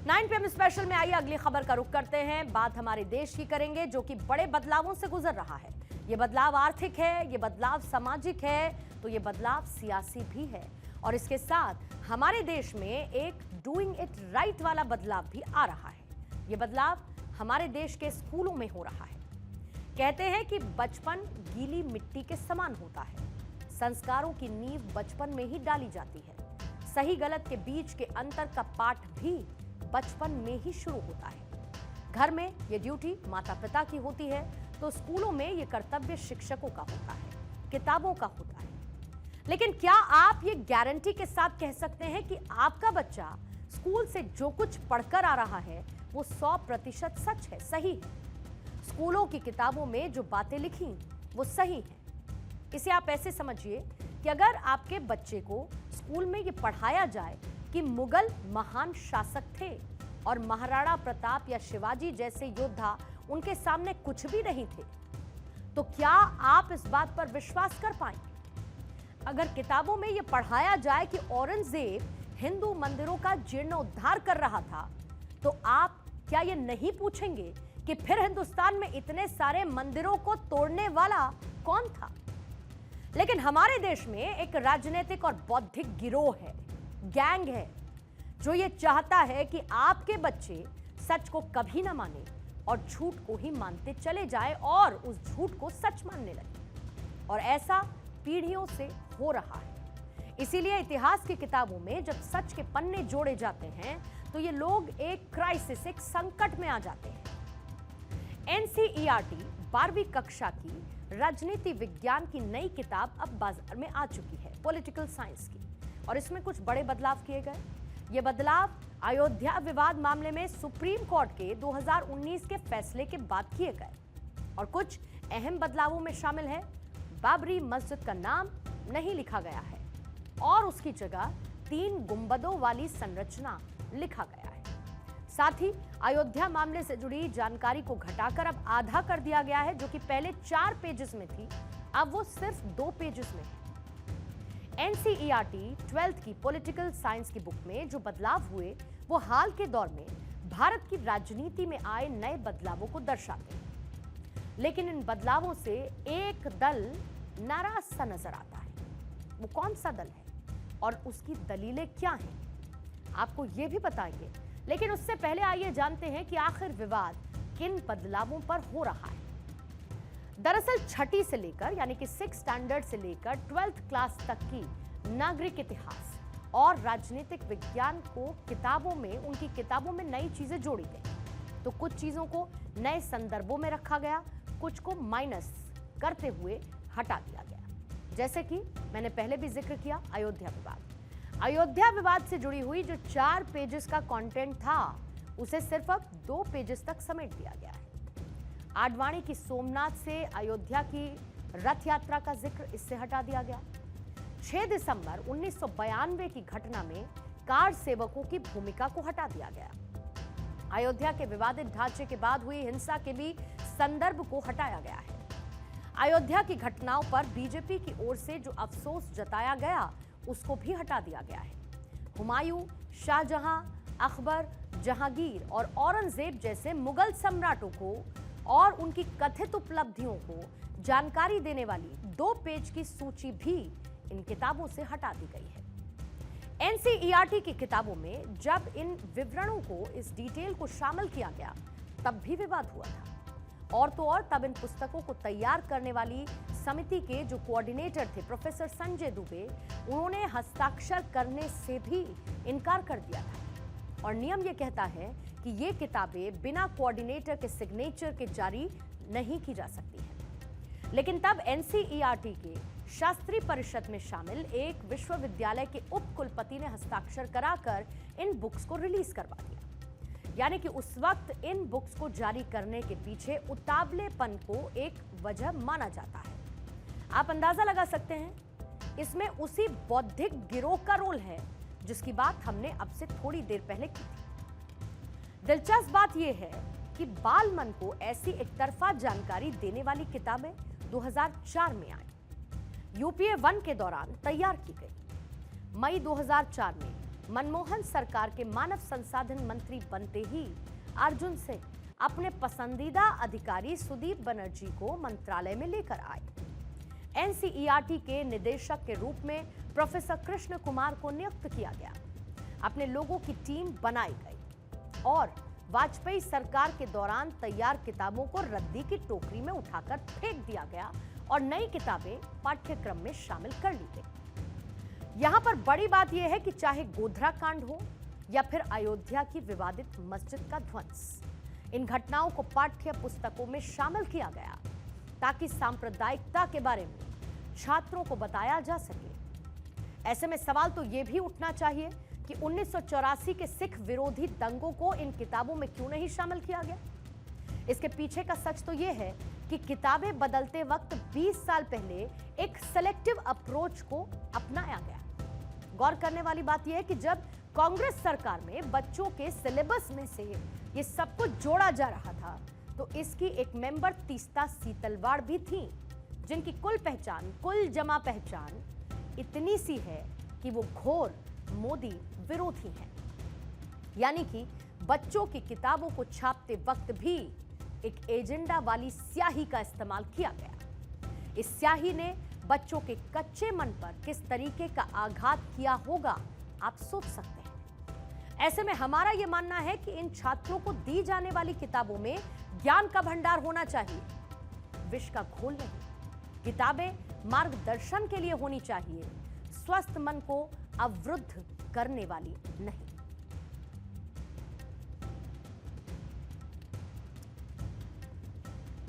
9 PM special में आइए अगली खबर का रुख करते हैं। बात हमारे देश की करेंगे जो कि बड़े बदलावों से गुजर रहा है। ये बदलाव आर्थिक है, ये बदलाव सामाजिक है, तो ये बदलाव सियासी भी है। और इसके साथ हमारे देश में एक डूइंग इट राइट वाला बदलाव भी आ रहा है। ये बदलाव हमारे देश के स्कूलों में हो रहा है। कहते हैं कि बचपन गीली मिट्टी के समान होता है। संस्कारों की नींव बचपन में ही डाली जाती है। सही गलत के बीच के अंतर का पाठ भी बचपन में ही शुरू होता है। घर में ये ड्यूटी माता पिता की होती है, तो स्कूलों में ये कर्तव्य शिक्षकों का होता है, किताबों का होता है। लेकिन क्या आप ये गारंटी के साथ कह सकते हैं कि आपका बच्चा स्कूल से जो कुछ पढ़कर आ रहा है वो 100% सच है, सही है? स्कूलों की किताबों में जो बातें लिखी वो सही है। इसे आप ऐसे समझिए कि अगर आपके बच्चे को स्कूल में ये पढ़ाया जाए कि मुगल महान शासक थे और महाराणा प्रताप या शिवाजी जैसे योद्धा उनके सामने कुछ भी नहीं थे, तो क्या आप इस बात पर विश्वास कर पाएंगे? अगर किताबों में यह पढ़ाया जाए कि औरंगजेब हिंदू मंदिरों का जीर्णोद्धार कर रहा था, तो आप क्या ये नहीं पूछेंगे कि फिर हिंदुस्तान में इतने सारे मंदिरों को तोड़ने वाला कौन था? लेकिन हमारे देश में एक राजनीतिक और बौद्धिक गिरोह है, गैंग है, जो ये चाहता है कि आपके बच्चे सच को कभी ना माने और झूठ को ही मानते चले जाए और उस झूठ को सच मानने लगे। और ऐसा पीढ़ियों से हो रहा है। इसीलिए इतिहास की किताबों में जब सच के पन्ने जोड़े जाते हैं तो ये लोग एक क्राइसिस, एक संकट में आ जाते हैं। एनसीईआरटी 12वीं कक्षा की राजनीति विज्ञान की नई किताब अब बाजार में आ चुकी है, पॉलिटिकल साइंस की, और इसमें कुछ बड़े बदलाव किए गए। ये बदलाव अयोध्या विवाद मामले में सुप्रीम कोर्ट के 2019 के फैसले के बाद किए गए। और कुछ अहम बदलावों में शामिल है, बाबरी मस्जिद का नाम नहीं लिखा गया है और उसकी जगह 3 गुंबदों वाली संरचना लिखा गया है। साथ ही अयोध्या मामले से जुड़ी जानकारी को घटाकर अब आधा कर दिया गया है, जो कि पहले 4 पेजेस में थी, अब वो सिर्फ 2 पेजेस में है। एनसीईआरटी 12th की पॉलिटिकल साइंस की बुक में जो बदलाव हुए वो हाल के दौर में भारत की राजनीति में आए नए बदलावों को दर्शाते हैं। लेकिन इन बदलावों से एक दल नाराज सा नजर आता है। वो कौन सा दल है और उसकी दलीलें क्या हैं, आपको ये भी बताएंगे। लेकिन उससे पहले आइए जानते हैं कि आखिर विवाद किन बदलावों पर हो रहा है। दरअसल छठी से लेकर यानी कि 6th स्टैंडर्ड से लेकर 12th क्लास तक की नागरिक इतिहास और राजनीतिक विज्ञान को किताबों में, उनकी किताबों में नई चीजें जोड़ी गई। तो कुछ चीजों को नए संदर्भों में रखा गया, कुछ को माइनस करते हुए हटा दिया गया। जैसे कि मैंने पहले भी जिक्र किया, अयोध्या विवाद। अयोध्या विवाद से जुड़ी हुई जो 4 पेजेस का कंटेंट था उसे सिर्फ अब 2 पेजेस तक समेट दिया गया है। आडवाणी की सोमनाथ से अयोध्या की रथ यात्रा का जिक्र इससे हटा दिया गया। 6 दिसंबर 1992 की घटना में कार सेवकों की भूमिका को हटा दिया गया। अयोध्या के विवादित ढांचे के बाद हुई हिंसा के भी संदर्भ को हटाया गया है। अयोध्या की घटनाओं पर बीजेपी की ओर से जो अफसोस जताया गया उसको भी हटा दिया गया है। हुमायूं, शाहजहां, अकबर, जहांगीर और औरंगजेब जैसे मुगल सम्राटों को और उनकी कथित उपलब्धियों को जानकारी देने वाली 2 पेज की सूची भी इन किताबों से हटा दी गई है। एनसीईआरटी की किताबों में जब इन विवरणों को, इस डिटेल को शामिल किया गया तब भी विवाद हुआ था। और तो और तब इन पुस्तकों को तैयार करने वाली समिति के जो कोऑर्डिनेटर थे प्रोफेसर संजय दुबे, उन्होंने हस्ताक्षर करने से भी इनकार कर दिया था। और नियम यह कहता है कि ये किताबें बिना कोऑर्डिनेटर के सिग्नेचर के जारी नहीं की जा सकती हैं। लेकिन तब एनसीईआरटी के शास्त्री परिषद में शामिल एक विश्वविद्यालय के उप कुलपति ने हस्ताक्षर कराकर इन बुक्स को रिलीज करवा दिया। यानी कि उस वक्त इन बुक्स को जारी करने के पीछे उतावलेपन को एक वजह माना जाता है। आप अंदाजा लगा सकते हैं, इसमें उसी बौद्धिक गिरोह का रोल है जिसकी बात हमने अब से थोड़ी देर पहले की थी। दिलचस्प बात यह है कि बाल मन को ऐसी एकतरफा जानकारी देने वाली किताबें 2004 में आई। यूपीए 1 के दौरान तैयार की गई। मई 2004 में मनमोहन सरकार के मानव संसाधन मंत्री बनते ही अर्जुन सिंह अपने पसंदीदा अधिकारी सुदीप बनर्जी को मंत्रालय में लेकर आए। एनसीईआरटी के निदेशक के रूप में प्रोफेसर कृष्ण कुमार को नियुक्त किया गया। अपने लोगों की टीम बनाई गई और वाजपेयी सरकार के दौरान तैयार किताबों को रद्दी की टोकरी में उठाकर फेंक दिया गया और नई किताबें पाठ्यक्रम में शामिल कर ली गई। यहां पर बड़ी बात यह है कि चाहे गोधरा कांड हो या फिर अयोध्या की विवादित मस्जिद का ध्वंस, इन घटनाओं को पाठ्य पुस्तकों में शामिल किया गया ताकि सांप्रदायिकता के बारे में छात्रों को बताया जा सके। ऐसे में सवाल तो यह भी उठना चाहिए कि 1984 के सिख विरोधी दंगों को इन किताबों में क्यों नहीं शामिल किया गया। इसके पीछे का सच तो यह है कि किताबें बदलते वक्त 20 साल पहले एक सेलेक्टिव अप्रोच को अपनाया गया। गौर करने वाली बात यह है कि जब कांग्रेस सरकार में बच्चों के सिलेबस में से ये सब कुछ जोड़ा जा रहा था तो इसकी एक मेंबर तीस्ता सीतलवाड़ भी थी, जिनकी कुल जमा पहचान इतनी सी है कि वो घोर मोदी विरोधी हैं। यानी कि बच्चों की किताबों को छापते वक्त भी एक एजेंडा वाली स्याही का इस्तेमाल किया गया। इस स्याही ने बच्चों के कच्चे मन पर किस तरीके का आघात किया होगा आप सोच सकते हैं। ऐसे में हमारा यह मानना है कि इन छात्रों को दी जाने वाली किताबों में ज्ञान का भंडार होना चाहिए, विष का घोल नहीं। किताबें मार्गदर्शन के लिए होनी चाहिए, स्वस्थ मन को अवरुद्ध करने वाली नहीं।